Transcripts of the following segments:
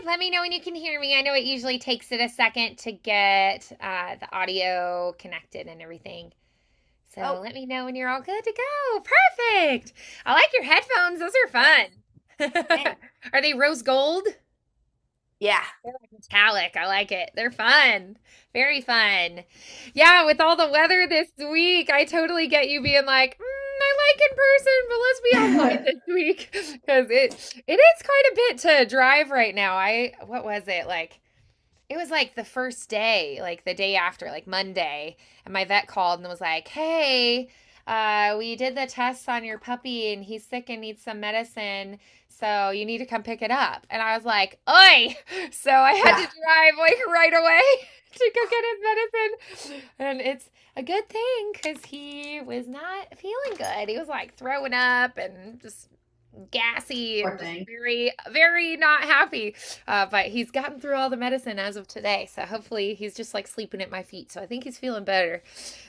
Let me know when you can hear me. I know it usually takes it a second to get the audio connected and everything. So Oh, let me know when you're all good to go. Perfect. I like your headphones. Those are fun. thanks. Are they rose gold? Yeah. They're like metallic. I like it. They're fun. Very fun. Yeah, with all the weather this week, I totally get you being like, I like in person, but let's be online this week because it is quite a bit to drive right now. What was it like? It was like the first day, like the day after, like Monday, and my vet called and was like, "Hey, we did the tests on your puppy, and he's sick and needs some medicine, so you need to come pick it up." And I was like, "Oi!" So I had to Yeah. drive like right away to go get his medicine, and it's a good thing because he was not feeling good. He was like throwing up and just gassy Poor and just thing. very, very not happy. But he's gotten through all the medicine as of today. So hopefully he's just like sleeping at my feet. So I think he's feeling better.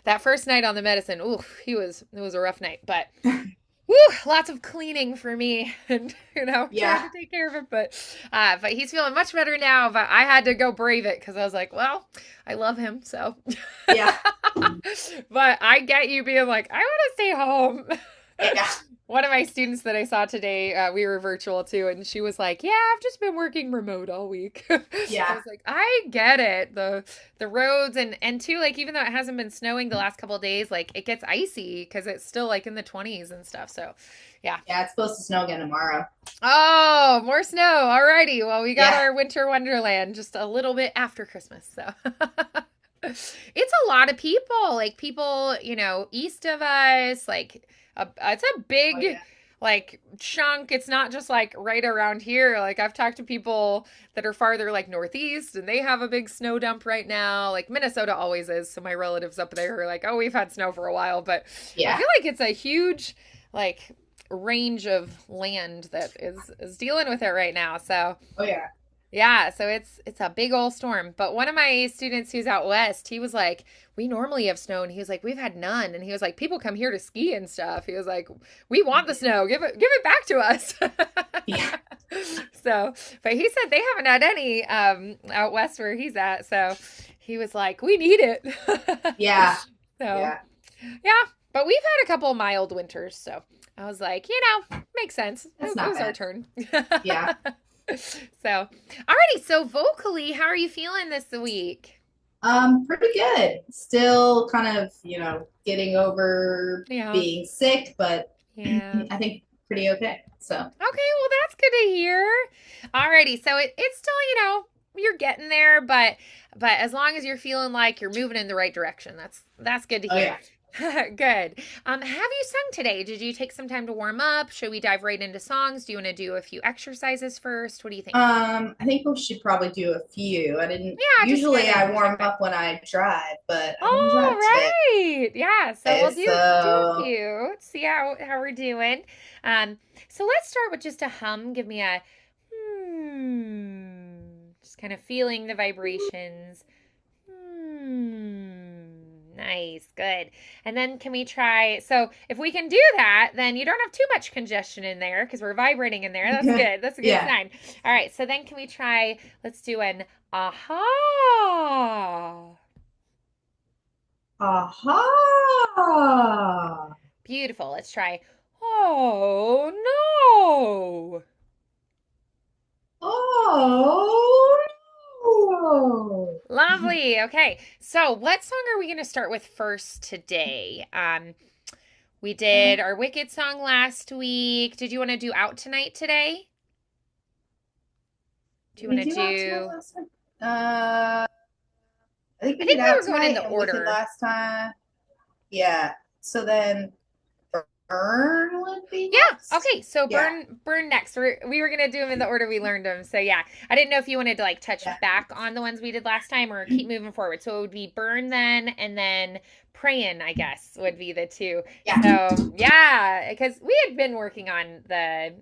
That first night on the medicine, ooh, it was a rough night. But woo, lots of cleaning for me and, trying Yeah. to take care of him. But he's feeling much better now. But I had to go brave it because I was like, well, I love him. So, Yeah. but I get you being like, I want to stay home. Yeah. One of my students that I saw today, we were virtual too, and she was like, "Yeah, I've just been working remote all week." I Yeah. was like, "I get it. The roads and too, like, even though it hasn't been snowing the last couple of days, like it gets icy because it's still like in the 20s and stuff." So, yeah. Yeah. It's supposed to snow again tomorrow. Oh, more snow. Alrighty. Well, we got Yeah. our winter wonderland just a little bit after Christmas, so. It's a lot of people, like people, east of us, like it's a Oh big yeah. like chunk. It's not just like right around here. Like I've talked to people that are farther like northeast and they have a big snow dump right now. Like Minnesota always is. So my relatives up there are like, "Oh, we've had snow for a while," but I Yeah. feel like it's a huge like range of land that is dealing with it right now. So Oh yeah. yeah, so it's a big old storm. But one of my students who's out west, he was like, "We normally have snow," and he was like, "We've had none." And he was like, "People come here to ski and stuff." He was like, "We want the snow. Give it back to us." Yeah. So, but he said they haven't had any out west where he's at. So he was like, "We need it." Yeah. So Yeah. yeah, but we've had a couple of mild winters, so I was like, makes sense. That's It not was our bad. turn. Yeah. So, alrighty. So vocally, how are you feeling this week? Pretty good. Still kind of, getting over Yeah. being sick, but Yeah. I think pretty okay. So, Okay, well that's good to hear. Alrighty, so it's still, you're getting there, but as long as you're feeling like you're moving in the right direction, that's good to oh hear. yeah. Good. Have you sung today? Did you take some time to warm up? Should we dive right into songs? Do you want to do a few exercises first? What do you think? I think we should probably do a few. I didn't Yeah, just to kind usually I of warm check back. up when I drive, but I didn't Oh, drive today. right. Yeah. So we'll do a So few. See how we're doing. Um, so let's start with just a hum. Give me a just kind of feeling the vibrations. Nice, good. And then can we try? So if we can do that, then you don't have too much congestion in there because we're vibrating in there. That's good. That's a good yeah. sign. All right. So then can we try? Let's do an aha. Aha. Beautiful. Let's try. Oh no. Oh no. Lovely. Okay. So, what song are we going to start with first today? We did our Wicked song last week. Did you want to do Out Tonight today? Do Did you we want to do out tonight do last time? Uh, I think I we did think we out were going in tonight the and Wicked order. last time. Yeah. So then Burn would be Yeah. next. Okay. So Yeah. burn next. We were gonna do them in the order we learned them. So yeah, I didn't know if you wanted to like touch Yeah. back on the ones we did last time or keep moving forward. So it would be burn then, and then praying. I guess would be the two. Yeah. So yeah, because we had been working on the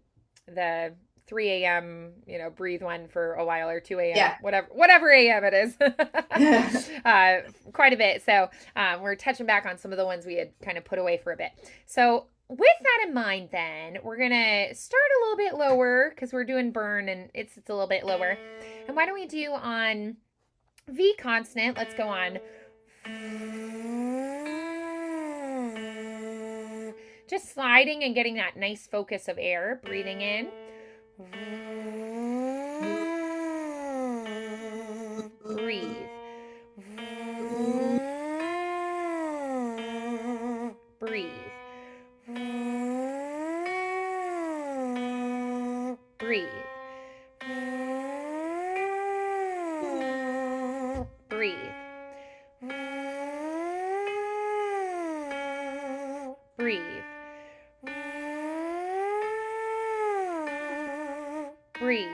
3 a.m. breathe one for a while or 2 a.m. Yeah. whatever a.m. it is. Yeah. Quite a bit. So we're touching back on some of the ones we had kind of put away for a bit. So with that in mind, then we're gonna start a little bit lower because we're doing burn and it's a little bit lower. And why don't we do on V consonant? Let's go on. Just sliding and getting that nice focus of air. Breathing in. Breathe. Breathe. Breathe. Breathe. Breathe. Breathe.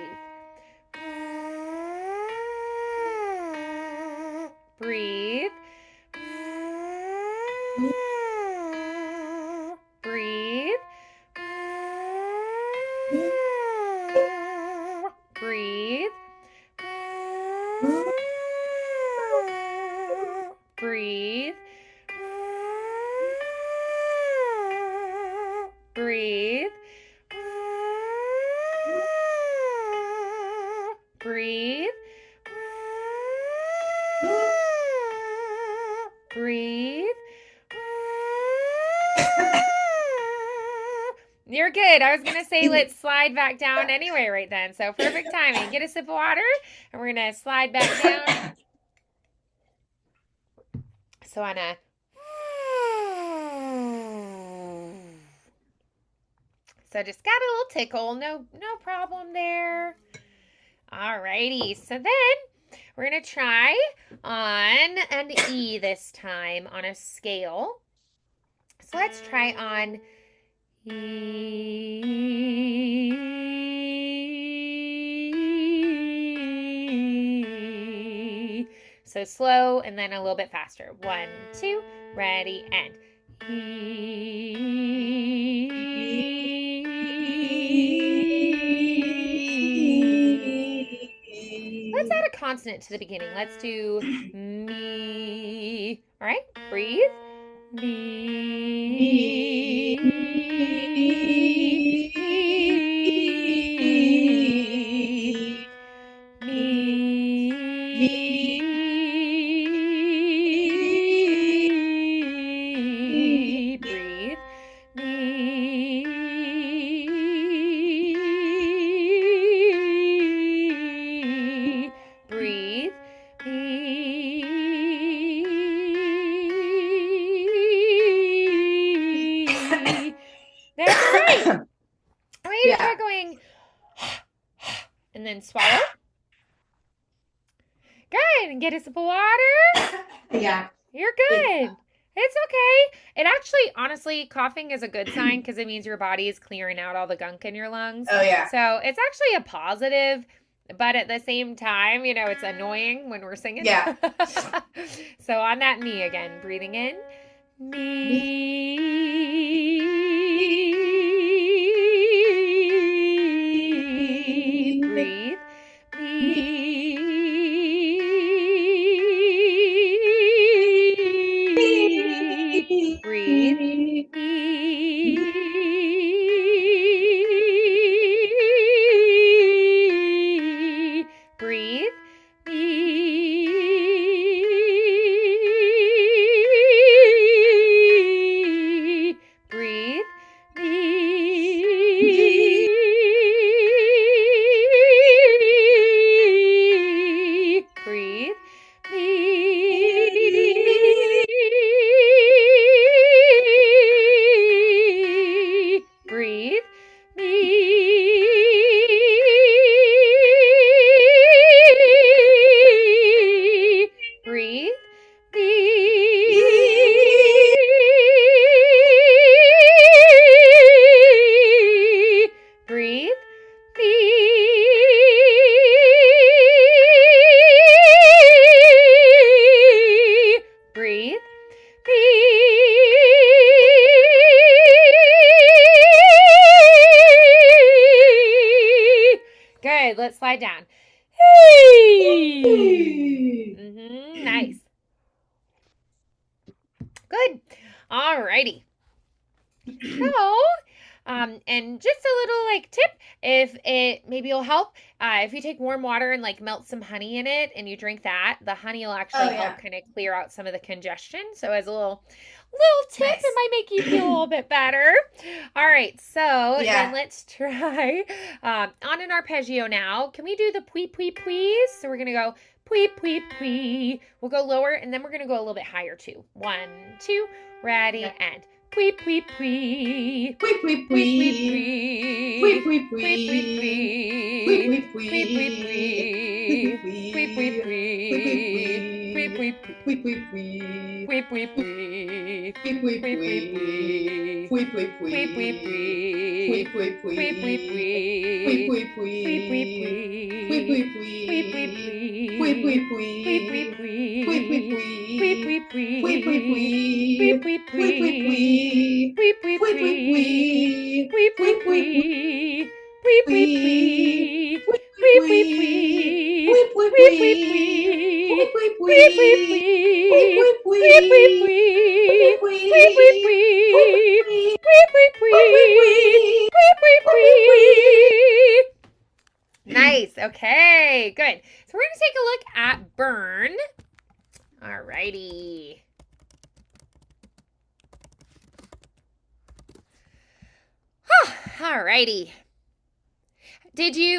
Breathe. Breathe. Breathe. Breathe. Breathe. Breathe. Breathe. You're good. I was going to say let's slide back down anyway right then. So perfect timing. Get a sip of water and we're going to slide back down. So on a so just got a little tickle. No problem there. Alrighty. So then we're going to try on an E this time on a scale. So let's try on E. So slow and then a little bit faster. 1, 2, ready, and Let's add a consonant to the beginning. Let's do me. All right, breathe. Me. Breathe. Breathe. That's right. I want you to try going and then swallow. Good. And get a sip of water. Yeah. You're good. It's okay. It actually, honestly, coughing is a good sign because it means your body is clearing out all the gunk in your lungs. Oh, yeah. So it's actually a positive, but at the same time, it's annoying when we're singing. Yeah. So on that me again, breathing in. Me. Breathe. Breathe. Breathe. Breathe. Breathe. Breathe. Breathe. Breathe. Breathe. Good. Let's slide down. Nice. Good. Alrighty. So, and just a little like tip, if it maybe will help, if you take warm water and like melt some honey in it and you drink that, the honey will Oh actually help yeah, kind of clear out some of the congestion. So as a little tip, it nice. might make you feel a little bit better. All right, so then Yeah. let's try on an arpeggio now. Can we do the pui pui please? So we're gonna go pui pui pui. We'll go lower and then we're gonna go a little bit higher too. 1, 2, ready, Okay. and pui pui pui. Pui pui Pui pui. pui Pui pui. pui Pui pui pui. Pui pui. pui Pui pui pui. Pui pui pui. Pui pui pui. Pui pui pui. Pui pui. pui pui. Pui pui pui. Pui pui pui. Pui pui Pui pui. pui pui. Pui pui Pui pui pui. Pui pui. pui pui. Pui pui Pui pui. pui Pui pui pui. Pui pui. pui Pui pui pui. Pui pui. pui Pui pui pui. Pui pui pui. Pui pui. pui Pui pui pui. Pui pui. pui Pui pui pui. pui. Pui pui Pui pui pui. pui. Pui Pui pui pui pui. Pui pui pui. pui. Pui pui Pui pui pui. pui. Pui pui Pui pui. pui Pui pui. pui Pui pui pui. Pui pui. pui Pui pui pui. Pui pui. pui Pui pui pui. Pui pui pui. pui. Pui pui Pui pui pui. pui. Pui pui Pui pui pui. pui. Nice. Okay, good. So we're going to take a look at burn. All righty. All righty.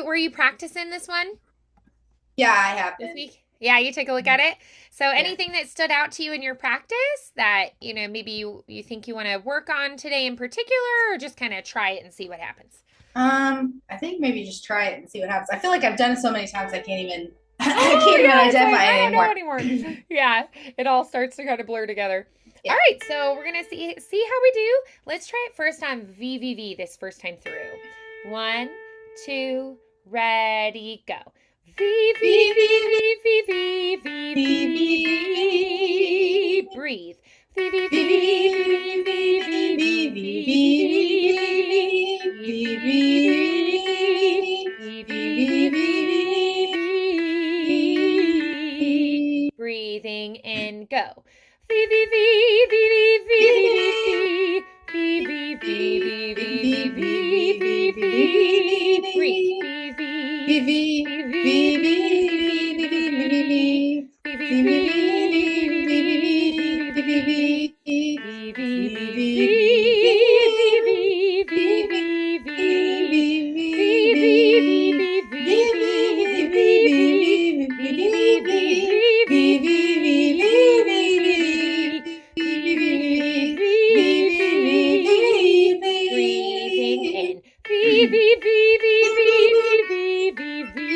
Were you practicing this one Yeah, I have this been. week? Yeah, you take a look at it. So Yeah. anything that stood out to you in your practice that, maybe you think you want to work on today in particular, or just kind of try it and see what happens? I think maybe just try it and see what happens. I feel like I've done it so many times I can't even I can't Oh, even yeah, it's like, identify I it don't know anymore. anymore. Yeah, it all starts to kind of blur together. All Yeah. right, so we're gonna see how we do. Let's try it first on VVV this first time through. 1, 2, ready, go. V V V V V V V V V V. Breathe. V V V V V V V V V. V V V V V V V. Breathing in, go. V V V V V V V V V V V V V V V. Breathe. V V V V V V Breathing in. V V V V V V V V V. V V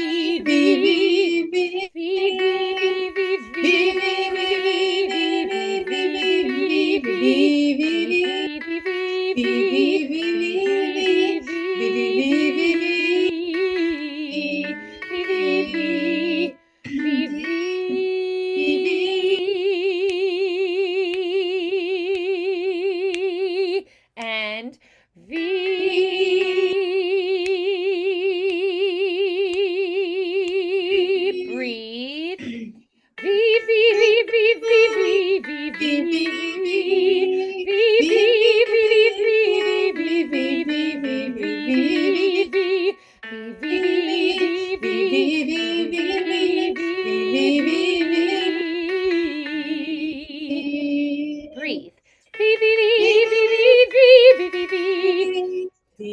V V and breathe. V V V V V V V V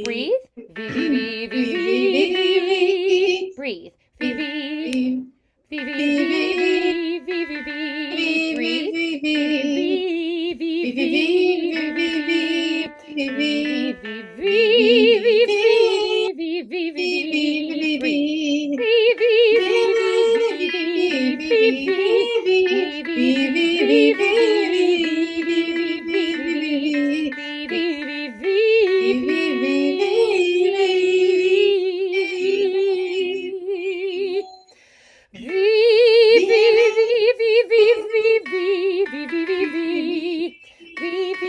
breathe. Breathe. Breathe. Breathe.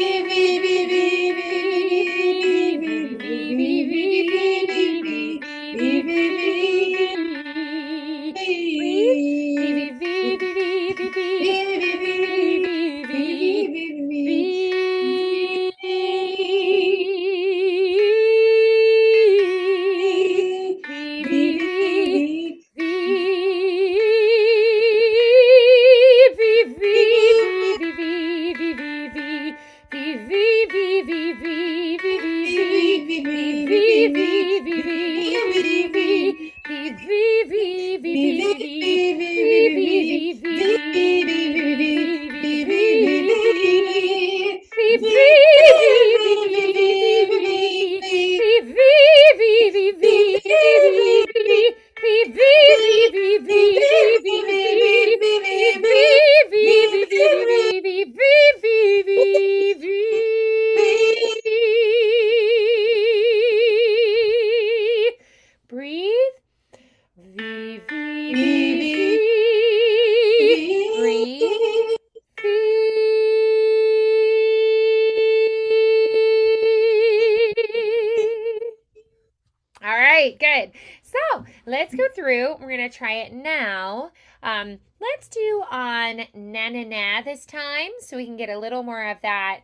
right, good. So let's go through. We're going to try it now. Let's do on na na na this time so we can get a little more of that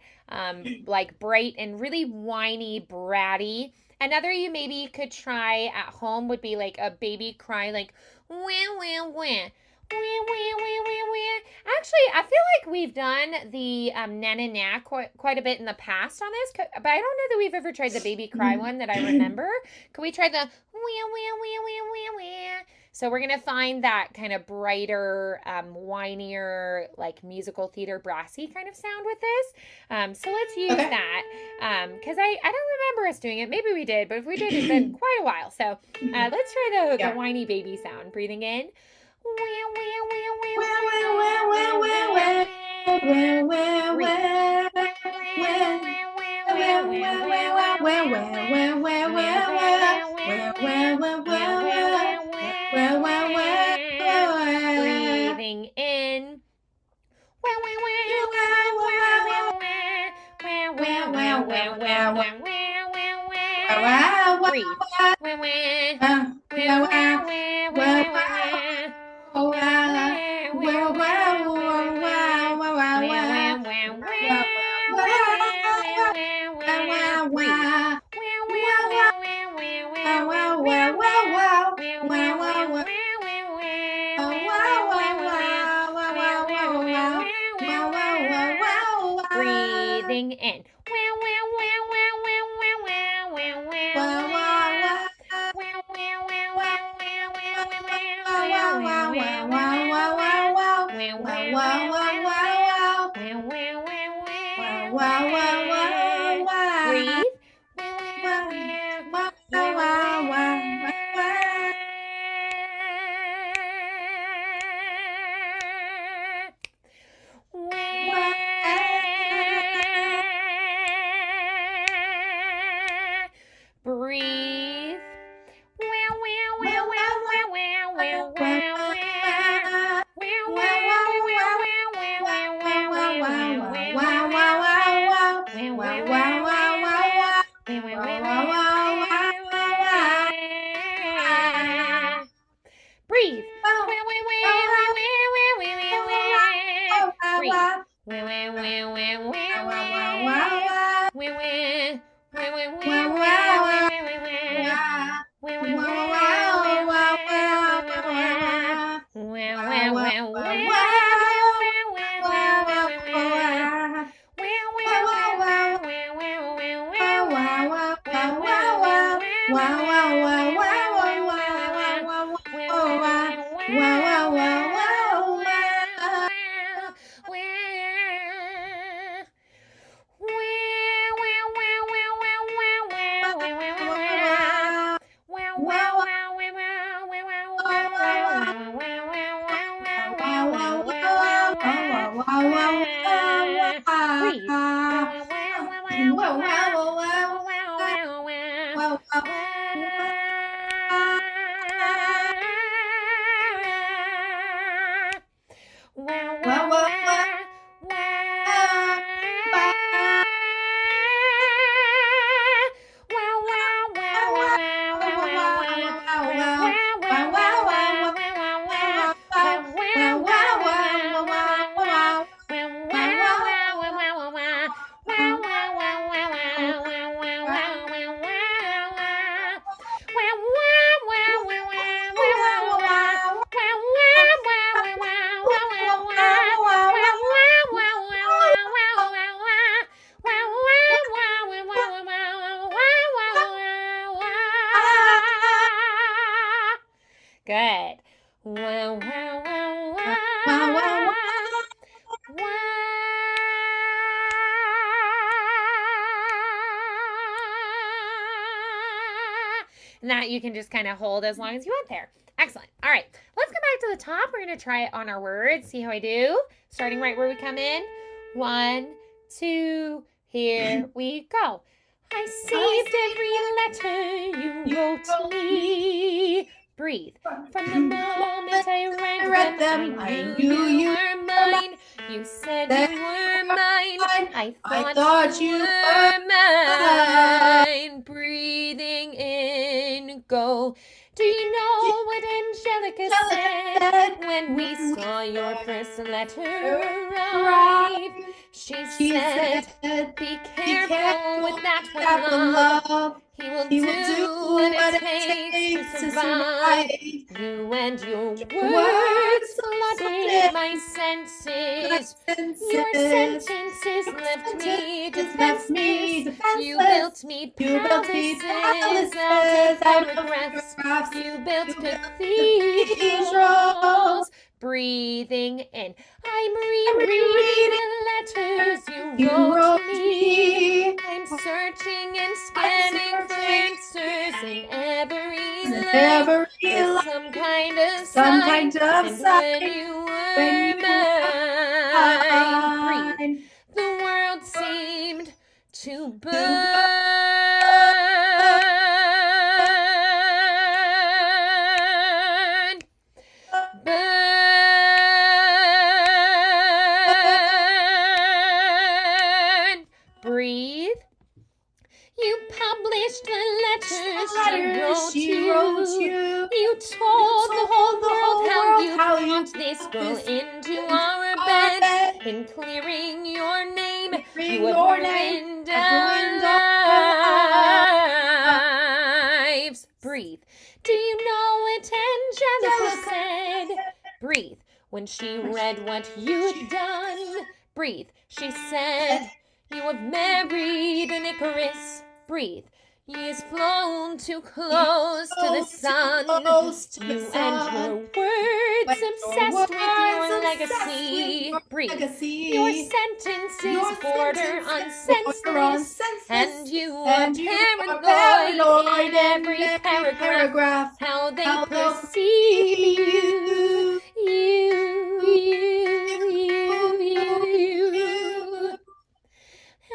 like bright and really whiny, bratty. Another you maybe could try at home would be like a baby cry, like wah, wah, wah. Actually, I feel like we've done the na na na quite a bit in the past on this, but I don't know that we've ever tried the baby cry one that I remember. Could we try the wah, wah, wah, wah, wah, wah? So we're going to find that kind of brighter, whinier, like musical theater brassy kind of sound with this. So let's use that because I don't remember us doing it. Maybe we did, but if we did, it's been quite a while. So let's try the whiny baby sound. Breathing in. Breathing in. Breathing in. Breathe. Breathe. Breathe. Good. Wow, wow, wow, wow. And that you can just kind of hold as long as you want there. Excellent. All right, let's go back to the top. We're going to try it on our words. See how I do? Starting right where we come in. 1, 2, here we go. I saved every letter you wrote me. Breathe. From the moment I read them, I knew you were mine. You said you were mine. I thought you were mine. Breathing in, go. Do you know what Angelica said when we saw your first letter arrive? She said, be careful with that one, love. He will do what it takes to survive. You and your words flooded my senses. Your sentences left me defenseless. You built me palaces out of paragraphs. You built cathedrals. Breathing in. I'm rereading the letters you wrote me. I'm searching and scanning for answers in every line. There's some kind of sign. And when you were mine, breathe. The world seemed to burn. Breathe. You published the letters she wrote you. You told the whole world how you brought this girl into our bed. In clearing your name, you have ruined our lives. Breathe. Do you know what Angelica said? Breathe. When she read what you'd done. Breathe. She said, you have married an Icarus. Breathe. He is flown too close to the sun. You and your words obsessed with your legacy. Breathe. Your sentences border on senseless. And you are paranoid in every paragraph. How they perceive you.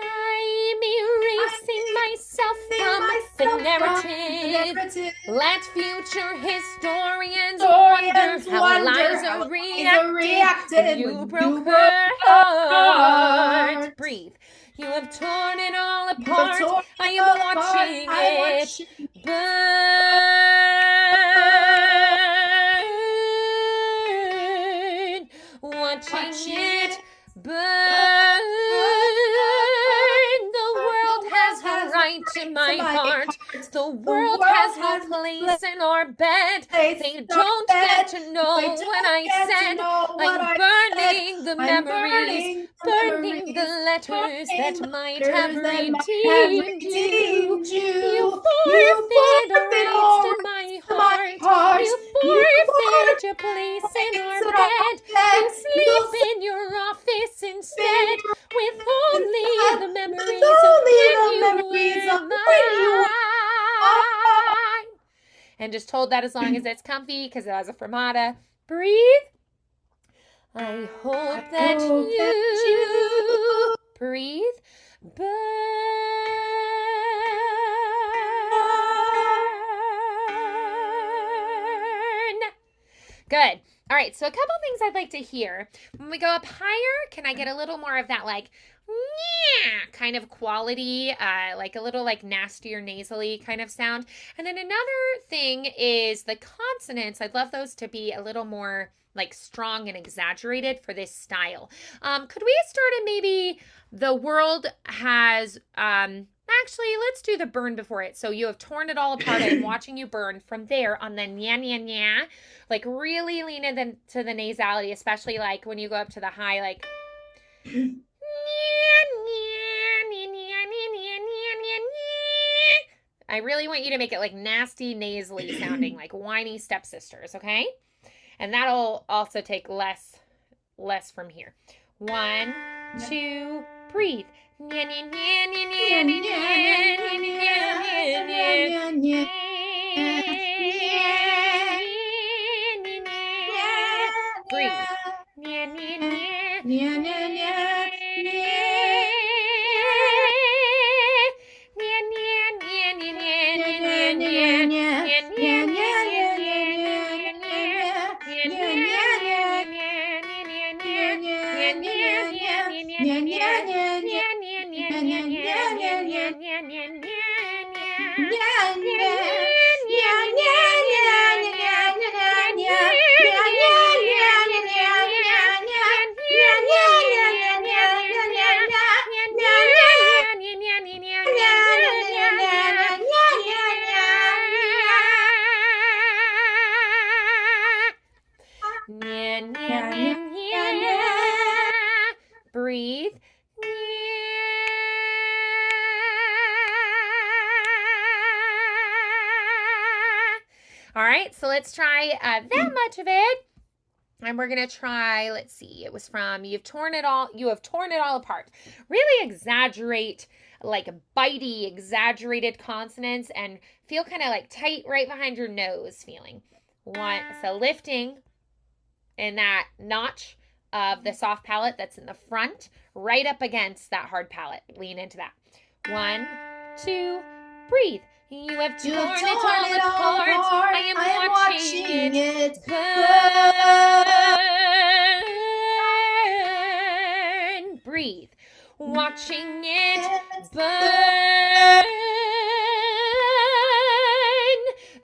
I'm erasing myself from the narrative. Let future historians wonder how Eliza reacted when you broke her heart. Breathe. You have torn it all apart. I am watching it burn. Watching it burn. The world has no right to my heart. The world has no place in our bed. They don't get to know what I said. I'm burning the memories, burning the letters that might have redeemed you. You forfeit rights to my heart. You forfeit your place in our bed. You sleep in your office instead with only the memories of when you were mine. And just hold that as long as it's comfy because it has a fermata. Breathe. I hope that you breathe. Burn. Good. All right, so a couple things I'd like to hear. When we go up higher, can I get a little more of that like kind of quality, like a little like nastier nasally kind of sound? And then another thing is the consonants. I'd love those to be a little more like strong and exaggerated for this style. Could we start at maybe the world has, actually, let's do the burn before it. So you have torn it all apart. I'm watching you burn from there on the nya, nya, nya. Like really lean into the nasality, especially like when you go up to the high, like I really want you to make it like nasty nasally sounding, like whiny stepsisters, okay? And that'll also take less from here. 1, 2, breathe. Breathe. Breathe. All right, so let's try that much of it. And we're going to try, let's see, it was from you have torn it all apart. Really exaggerate, like bitey, exaggerated consonants and feel kind of like tight right behind your nose feeling. So lifting in that notch of the soft palate that's in the front, right up against that hard palate. Lean into that. 1, 2, breathe. You have torn it all apart. I am watching it burn. Breathe. Watching it burn.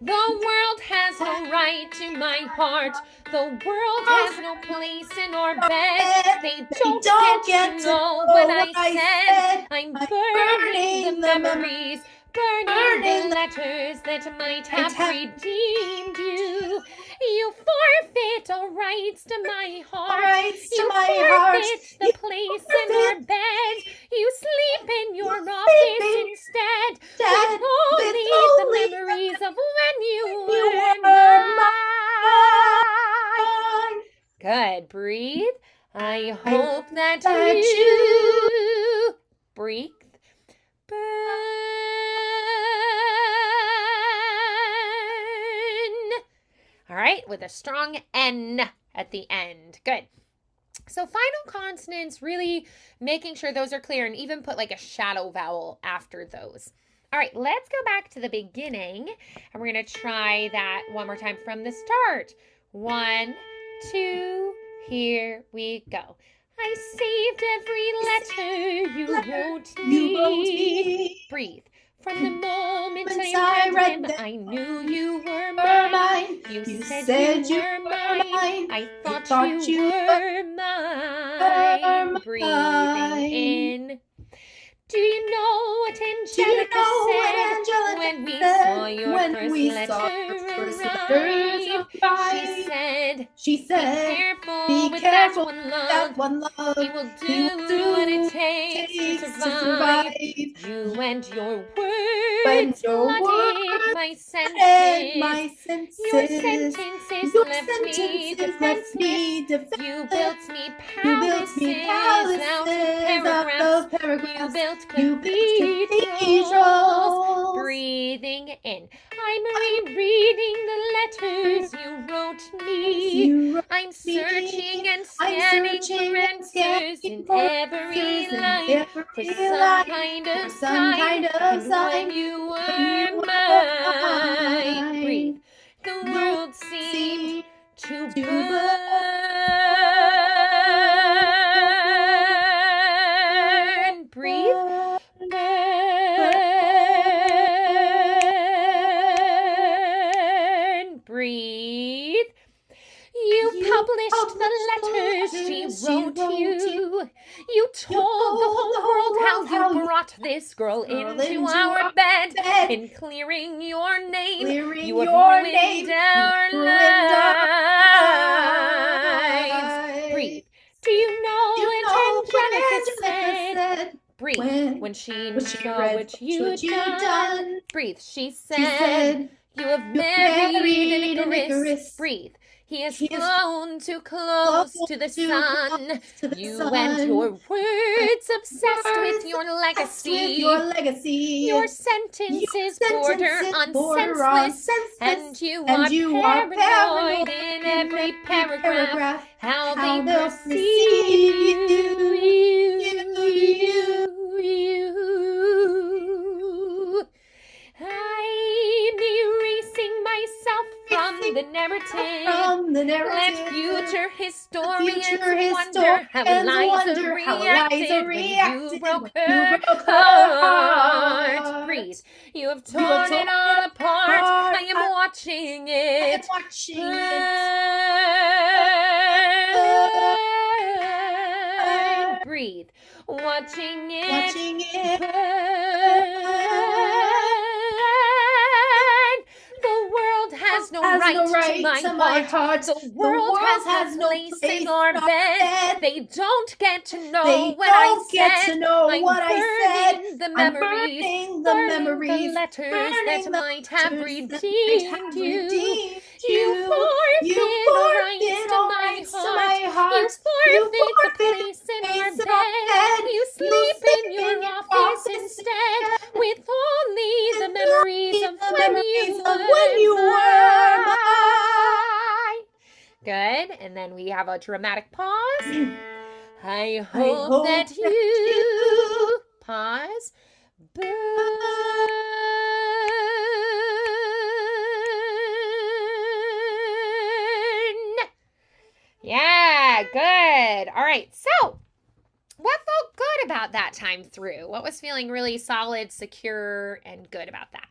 The world has no right to my heart. The world has no place in our bed. They don't get to know what I said. I'm burning the memories. Burning the letters that might have redeemed you. You forfeit all rights to my heart. You forfeit the place in our bed. You sleep in your office instead. With only the memories of when you were mine. Good. Breathe. I hope that you breathe. Burn. All right, with a strong N at the end. Good. So final consonants, really making sure those are clear and even put like a shadow vowel after those. All right, let's go back to the beginning and we're going to try that one more time from the start. 1, 2, here we go. I saved every letter you wrote me. Breathe. From the moment I read them, I knew you were mine. You said you were mine. I thought you were mine. Breathing in. Do you know what Angelica said when we saw your first letter arrive? She said, be careful with that one love. He will do what it takes to survive. You and your words flooded my senses. Your sentences left me defenseless. You built me palaces out of paragraphs. You built cathedrals. Breathing in. I'm rereading the letters you wrote me. I'm searching and scanning for answers in every line for some kind of sign. And when you were mine, breathe. The world seemed to burn. Breathe. Breathe. You published the letters she wrote you. You told the whole world how you brought this girl into our bed. In clearing your name, you have ruined our lives. Breathe. Do you know what Angelica said? Breathe. When she saw what you'd done. Breathe. She said, you have married an Icarus. Breathe. He has flown too close to the sun. You and your words obsessed with your legacy. Your sentences border on senseless. And you are paranoid in every paragraph. How they perceive you. I'm erasing myself from the narrative. Let future historians wonder how Eliza reacted when you broke her heart. Breathe. You have torn it all apart. I am watching it. Burn. Breathe. Watching it burn. The world has no right to my heart. The world has no place in our bed. They don't get to know what I said. I'm burning the memories, burning the letters that might have redeemed you. You forfeit the rights to my heart. You forfeit the place in our bed. You sleep in your office instead, with only the memories of when you were mine. Good. And then we have a dramatic pause. I hope that you pause. Burn. Yeah, good. All right. So, what felt good about that time through? What was feeling really solid, secure, and good about that?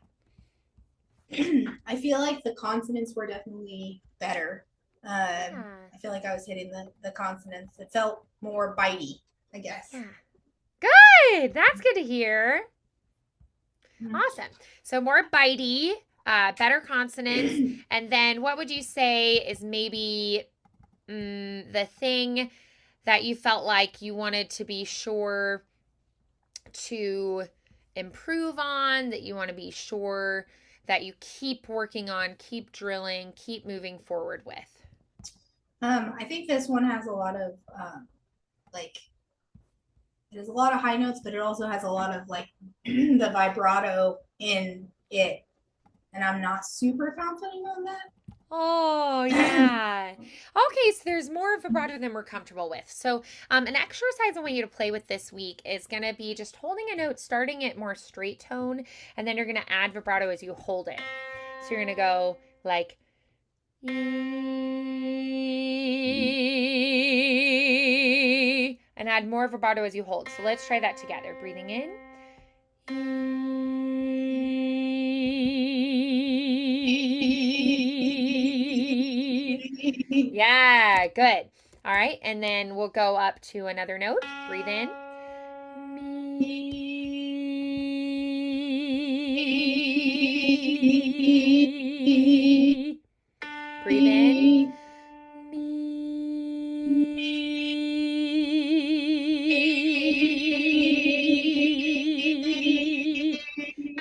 I feel like the consonants were definitely better. I feel like I was hitting the consonants. It felt more bitey, I guess. Yeah. Good. That's good to hear. Awesome. So more bitey, better consonants. And then what would you say is maybe the thing that you felt like you wanted to be sure to improve on, that you want to be sure that you keep working on, keep drilling, keep moving forward with? I think this one has a lot of there's a lot of high notes, but it also has a lot of like the vibrato in it, and I'm not super confident on that. Oh, yeah. Okay, so there's more vibrato than we're comfortable with. So an exercise I want you to play with this week is going to be just holding a note, starting at more straight tone, and then you're going to add vibrato as you hold it. So you're going to go like, and add more vibrato as you hold. So let's try that together. Breathing in. Yeah, good. All right, and then we'll go up to another note. Breathe in. Breathe in.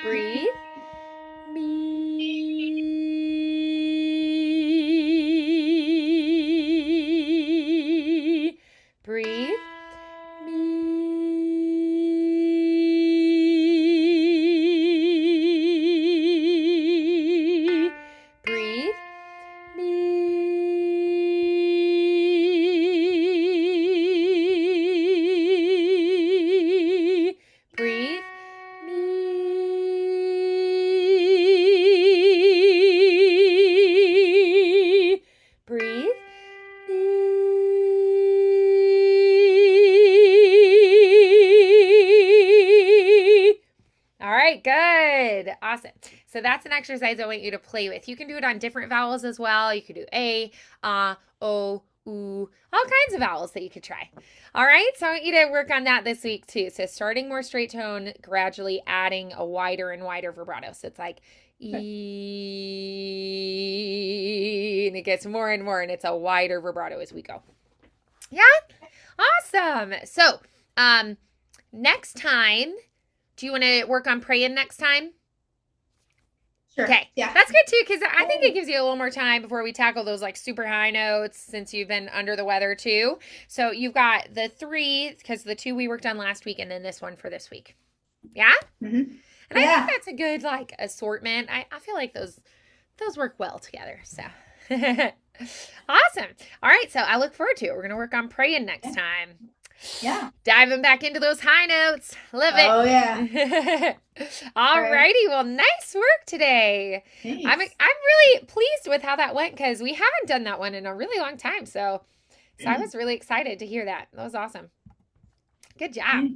Breathe. Breathe. Breathe. Breathe. Breathe. All right, good. Awesome. So that's an exercise I want you to play with. You can do it on different vowels as well. You could do A, O, oo, all kinds of vowels that you could try. All right, so I want you to work on that this week too. So starting more straight tone, gradually adding a wider and wider vibrato. So it's like E, and it gets more and more, and it's a wider vibrato as we go. Yeah? Awesome. So next time, do you want to work on praying next time? Sure. Okay. Yeah. That's good too, because I think it gives you a little more time before we tackle those like super high notes, since you've been under the weather too. So you've got the 3, because the 2 we worked on last week, and then this one for this week. Yeah? Mm-hmm. And I think that's a good like assortment. I feel like those work well together. So awesome. All right. So I look forward to it. We're going to work on praying next time. Yeah. Diving back into those high notes. Love it. Oh, yeah. All righty. Well, nice work today. Thanks. I'm really pleased with how that went, because we haven't done that one in a really long time. So I was really excited to hear that. That was awesome. Good job.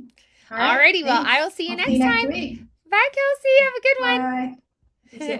All right. Alrighty. Well, I will see you next time. Week. Bye, Kelsey. Have a good one. Bye. You too.